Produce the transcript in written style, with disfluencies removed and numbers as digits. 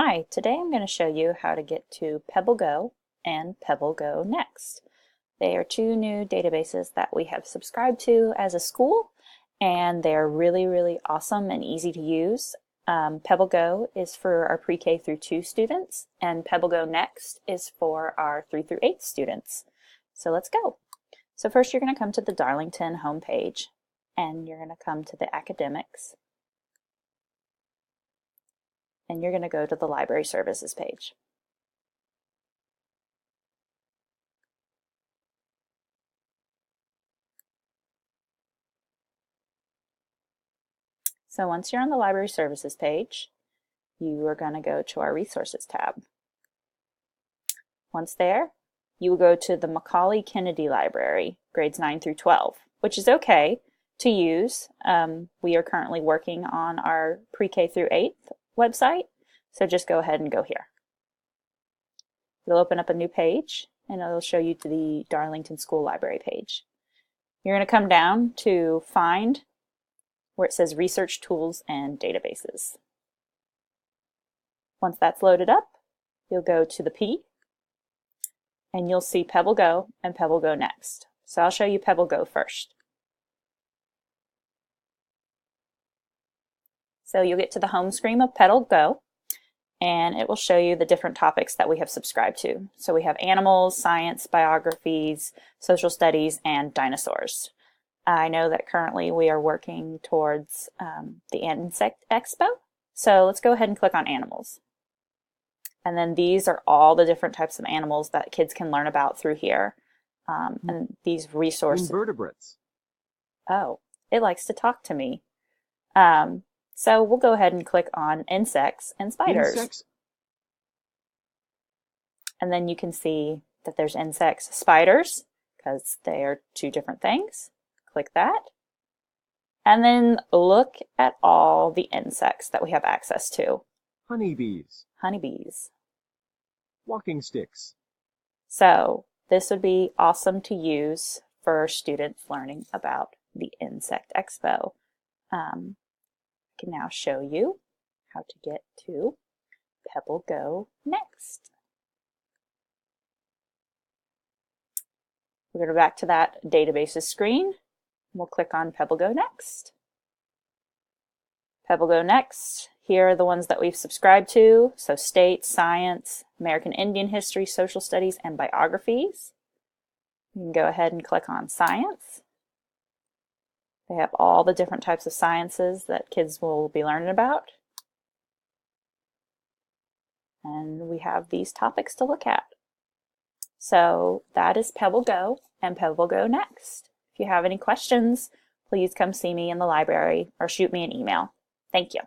Hi, today I'm going to show you how to get to Pebble Go and Pebble Go Next. They are two new databases that we have subscribed to as a school, and they are really awesome and easy to use. Pebble Go is for our pre-K through 2 students, and Pebble Go Next is for our 3 through 8 students. So let's go. So first you're going to come to the Darlington homepage, and you're going to come to the academics, and you're going to go to the library services page. So once you're on the library services page, you are going to go to our resources tab. Once there, you will go to the Macaulay Kennedy Library, grades 9 through 12, which is okay to use. We are currently working on our pre-K through 8th website, so just go ahead and go here. You'll open up a new page, and it'll show you to the Darlington School Library page. You're going to come down to Find, where it says Research Tools and Databases. Once that's loaded up, you'll go to the P, and you'll see Pebble Go and Pebble Go Next. So I'll show you Pebble Go first. So you'll get to the home screen of Pebble Go, and it will show you the different topics that we have subscribed to. So we have animals, science, biographies, social studies, and dinosaurs. I know that currently we are working towards the Insect Expo, so let's go ahead and click on animals. And then these are all the different types of animals that kids can learn about through here. And these resources. Invertebrates. Oh, it likes to talk to me. So we'll go ahead and click on insects and spiders. Insects. And then you can see that there's insects, spiders, because they are two different things. Click that. And then look at all the insects that we have access to. Honeybees. Honeybees. Walking sticks. So this would be awesome to use for students learning about the Insect Expo. I can now show you how to get to Pebble Go Next. We're going to go back to that databases screen. We'll click on Pebble Go Next. Pebble Go Next, here are the ones that we've subscribed to. So state, science, American Indian history, social studies, and biographies. You can go ahead and click on science. They have all the different types of sciences that kids will be learning about. And we have these topics to look at. So that is Pebble Go and Pebble Go Next. If you have any questions, please come see me in the library or shoot me an email. Thank you.